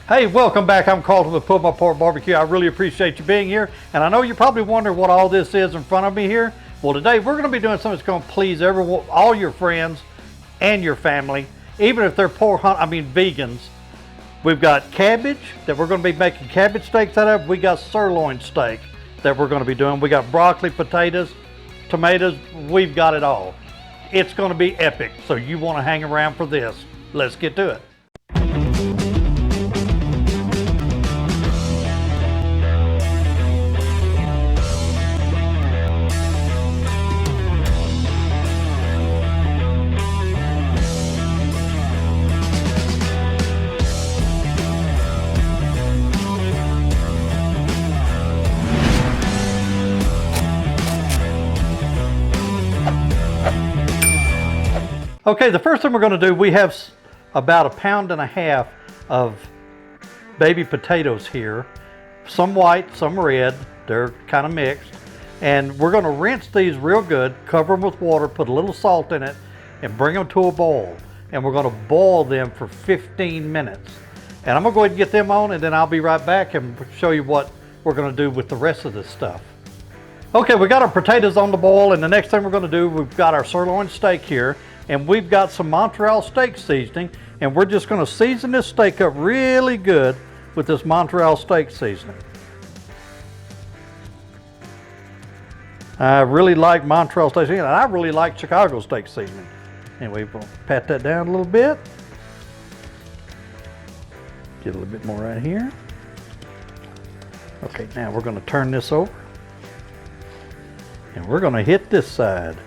Hey, welcome back. I'm Carlton with Pull My Pork Barbecue. I really appreciate you being here. And I know you're probably wondering what all this is in front of me here. Well, today we're going to be doing something that's going to please everyone, all your friends and your family, even if they're vegans. We've got cabbage that we're going to be making cabbage steaks out of. We got sirloin steak that we're going to be doing. We got broccoli, potatoes, tomatoes. We've got it all. It's going to be epic. So you want to hang around for this. Let's get to it. Okay, the first thing we're going to do, we have about 1.5 pounds of baby potatoes here. Some white, some red. They're kind of mixed. And we're going to rinse these real good, cover them with water, put a little salt in it, and bring them to a boil. And we're going to boil them for 15 minutes. And I'm going to go ahead and get them on, and then I'll be right back and show you what we're going to do with the rest of this stuff. Okay, we got our potatoes on the boil, and the next thing we're going to do, we've got our sirloin steak here. And we've got some Montreal steak seasoning, and we're just going to season this steak up really good with this Montreal steak seasoning. I really like Montreal steak seasoning, and I really like Chicago steak seasoning. Anyway, we'll pat that down a little bit. Get a little bit more right here. Okay, now we're going to turn this over, and we're going to hit this side.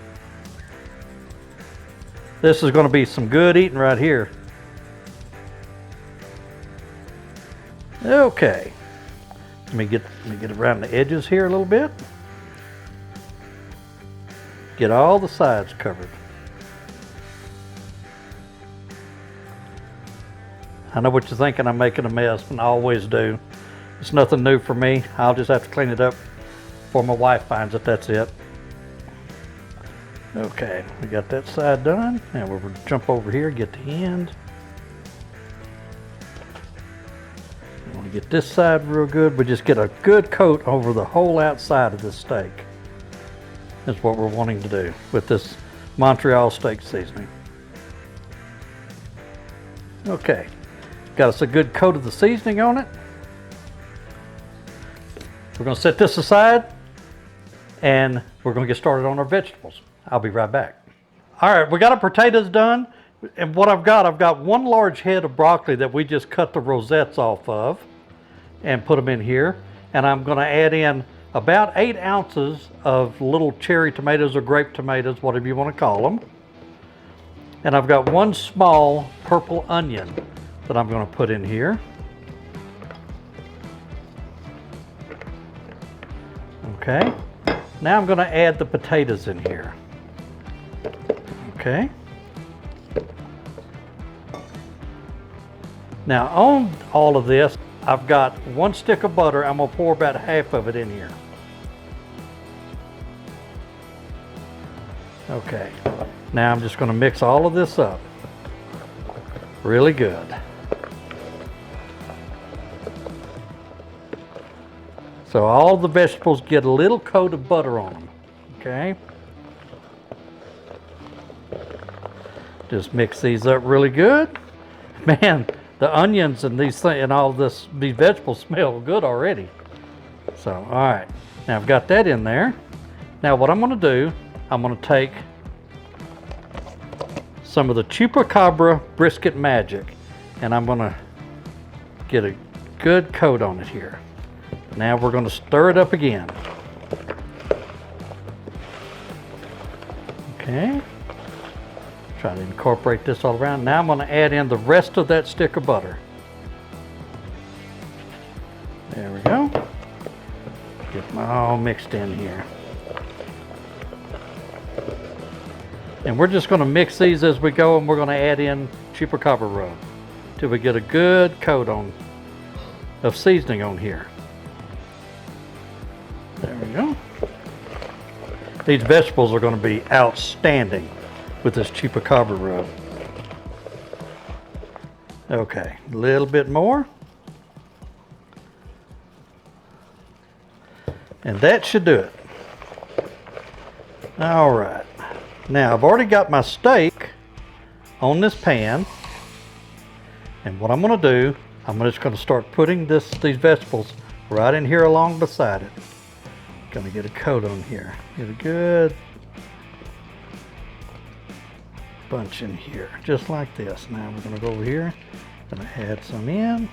This is going to be some good eating right here. Okay, let me get around the edges here a little bit. Get all the sides covered. I know what you're thinking, I'm making a mess, and I always do. It's nothing new for me. I'll just have to clean it up before my wife finds it, that's it. Okay, we got that side done. Now we're going to jump over here, get the end. We want to get this side real good. We just get a good coat over the whole outside of this steak. That's what we're wanting to do with this Montreal steak seasoning. Okay, got us a good coat of the seasoning on it. We're going to set this aside, and we're going to get started on our vegetables. I'll be right back. All right, we got our potatoes done, and what I've got one large head of broccoli that we just cut the rosettes off of and put them in here, and I'm going to add in about 8 ounces of little cherry tomatoes or grape tomatoes, whatever you want to call them. And I've got one small purple onion that I'm going to put in here. Okay, now I'm going to add the potatoes in here. Okay. Now on all of this, I've got 1 stick of butter. I'm going to pour about half of it in here. Okay. Now I'm just going to mix all of this up really good. So all the vegetables get a little coat of butter on them. Okay. Just mix these up really good. Man, the onions and these things and all this, these vegetables smell good already. So, all right, now I've got that in there. Now what I'm going to do, I'm going to take some of the Chupacabra Brisket Magic, and I'm going to get a good coat on it here. Now we're going to stir it up again. Okay. Try to incorporate this all around. Now I'm going to add in the rest of that stick of butter. There we go. Get them all mixed in here. And we're just going to mix these as we go, and we're going to add in Chupacabra rub till we get a good coat of seasoning on here. There we go. These vegetables are going to be outstanding with this Chupacabra rub. Okay, a little bit more. And that should do it. All right. Now I've already got my steak on this pan. And what I'm gonna do, I'm just gonna start putting these vegetables right in here along beside it. Gonna get a coat on here. Get a good bunch in here, just like this. Now we're gonna go over here, gonna add some in.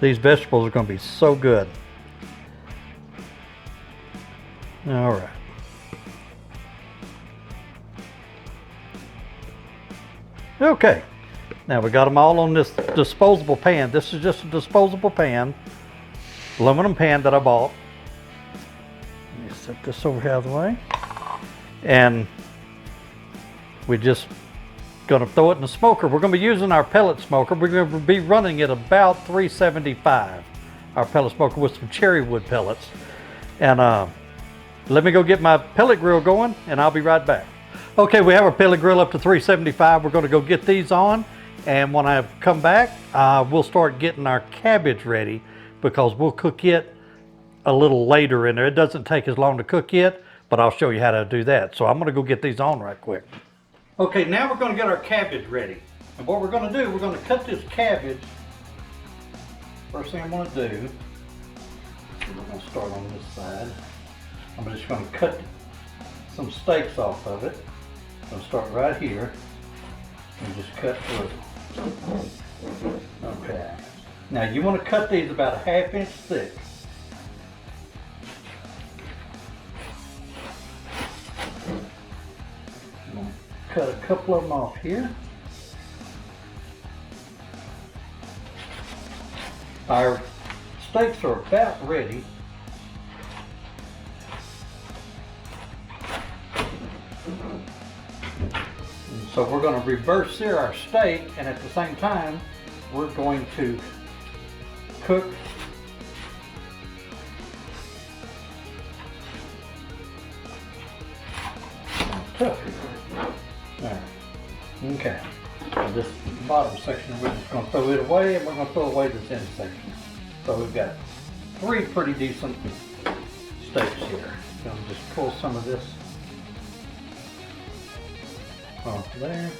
These vegetables are gonna be so good. All right. Okay, now we got them all on this disposable pan. This is just a disposable pan, aluminum pan that I bought. Let me set this over here out of the way. And we're just gonna throw it in the smoker. We're gonna be using our pellet smoker. We're gonna be running it about 375, our pellet smoker with some cherry wood pellets. And let me go get my pellet grill going and I'll be right back. Okay, we have our pellet grill up to 375. We're going to go get these on, and when I come back, we'll start getting our cabbage ready because we'll cook it a little later in there. It doesn't take as long to cook it, but I'll show you how to do that. So I'm going to go get these on right quick. Okay, now we're going to get our cabbage ready. And what we're going to do, we're going to cut this cabbage. First thing I'm going to do, we're going to start on this side. I'm just going to cut some steaks off of it. I'm going to start right here and just cut through. Okay. Now you want to cut these about a 1/2 inch thick. I'm going to cut a couple of them off here. Our steaks are about ready. So we're going to reverse sear our steak, and at the same time, we're going to cook tough here. All right. Okay. So this bottom section, we're just going to throw it away, and we're going to throw away this end section. So we've got 3 pretty decent steaks here. I'm going to just pull some of this off there,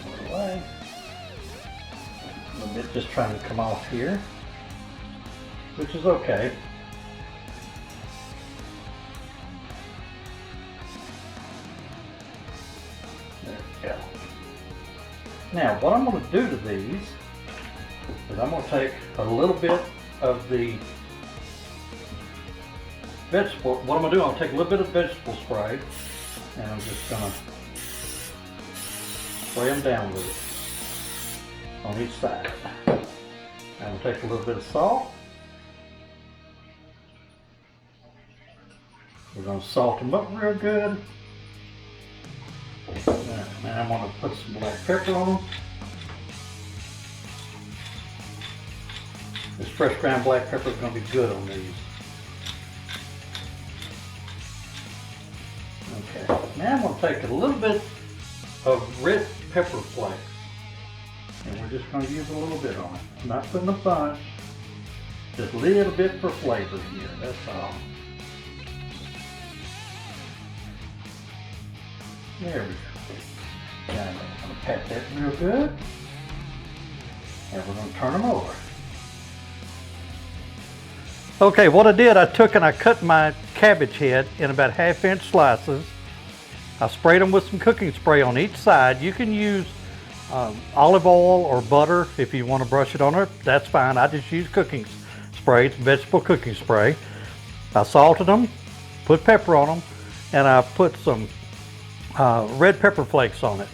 put it away. A little bit just trying to come off here, which is okay. There we go. Now what I'm going to do to these is I'm going to take a little bit of the vegetable, what I'm going to do, I'll take a little bit of vegetable spray, and I'm just going to spray them down with it on each side. And we'll take a little bit of salt. We're going to salt them up real good. And I'm going to put some black pepper on them. This fresh ground black pepper is going to be good on these. Okay, now I'm going to take a little bit of red pepper flakes, and we're just going to use a little bit on it. I'm not putting a bunch, just a little bit for flavor here, that's all. There we go. Now I'm going to pat that real good, and we're going to turn them over. Okay, what I did, I took and I cut my cabbage head in about 1/2 inch slices. I sprayed them with some cooking spray on each side. You can use olive oil or butter if you want to brush it on it. That's fine. I just use cooking spray. It's vegetable cooking spray. I salted them, put pepper on them, and I put some red pepper flakes on it.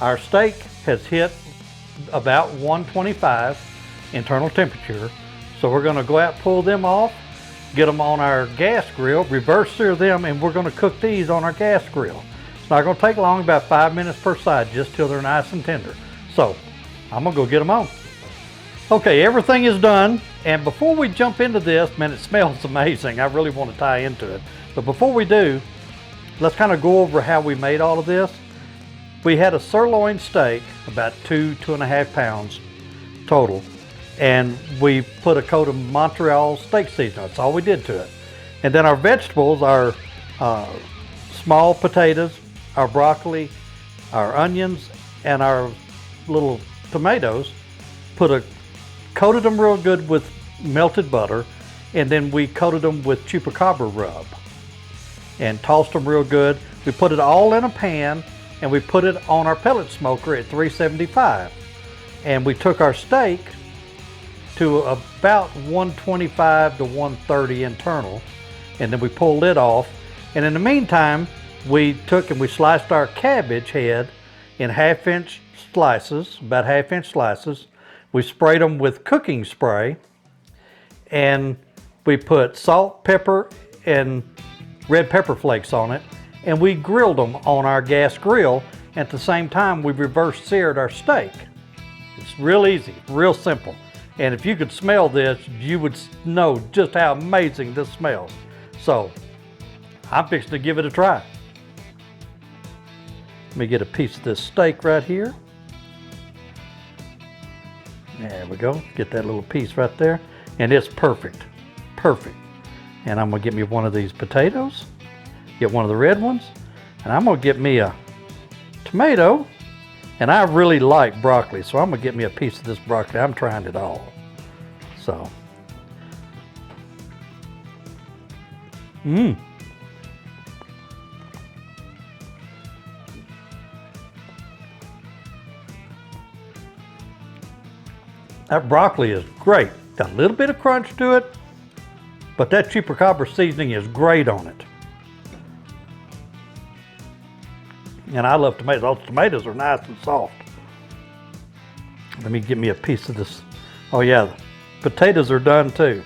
Our steak has hit about 125 internal temperature. So we're going to go out, pull them off, get them on our gas grill, reverse sear them, and we're going to cook these on our gas grill. It's not going to take long, about 5 minutes per side, just till they're nice and tender. So I'm going to go get them on. Okay, everything is done. And before we jump into this, man, it smells amazing. I really want to tie into it. But before we do, let's kind of go over how we made all of this. We had a sirloin steak, about 2.5 pounds total, and we put a coat of Montreal steak seasoning. That's all we did to it. And then our vegetables, our small potatoes, our broccoli, our onions, and our little tomatoes, coated them real good with melted butter, and then we coated them with Chupacabra rub and tossed them real good. We put it all in a pan and we put it on our pellet smoker at 375. And we took our steak to about 125 to 130 internal, and then we pulled it off. And in the meantime, we took and we sliced our cabbage head in 1/2 inch slices, about 1/2 inch slices. We sprayed them with cooking spray, and we put salt, pepper, and red pepper flakes on it, and we grilled them on our gas grill. At the same time, we reverse seared our steak. It's real easy, real simple. And if you could smell this, you would know just how amazing this smells. So, I'm fixing to give it a try. Let me get a piece of this steak right here. There we go, get that little piece right there. And it's perfect, perfect. And I'm gonna get me one of these potatoes, get one of the red ones, and I'm gonna get me a tomato. And I really like broccoli, so I'm gonna get me a piece of this broccoli. I'm trying it all. So. That broccoli is great. Got a little bit of crunch to it, but that Chupacabra seasoning is great on it. And I love tomatoes. Those tomatoes are nice and soft. Let me get me a piece of this. Oh yeah, the potatoes are done too.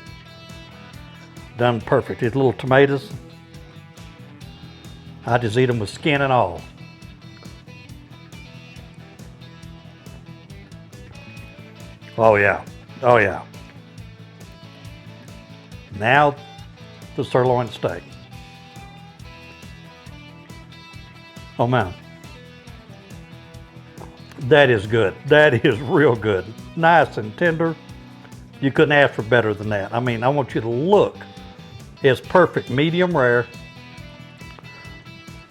Done perfect. These little tomatoes, I just eat them with skin and all. Oh yeah, oh yeah. Now the sirloin steak. Oh man, that is good. That is real good. Nice and tender. You couldn't ask for better than that. I mean, I want you to look. It's perfect, medium rare.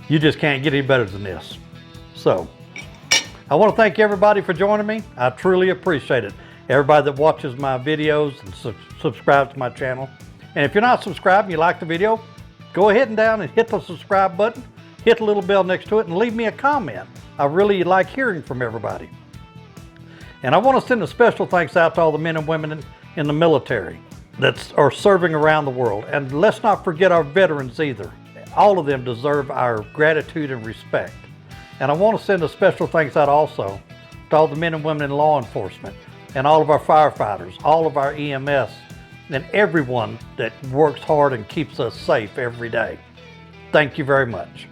You just can't get any better than this. So, I want to thank everybody for joining me. I truly appreciate it. Everybody that watches my videos and subscribes to my channel. And if you're not subscribed and you like the video, go ahead and down and hit the subscribe button. Hit the little bell next to it and leave me a comment. I really like hearing from everybody. And I want to send a special thanks out to all the men and women in the military that are serving around the world. And let's not forget our veterans either. All of them deserve our gratitude and respect. And I want to send a special thanks out also to all the men and women in law enforcement and all of our firefighters, all of our EMS, and everyone that works hard and keeps us safe every day. Thank you very much.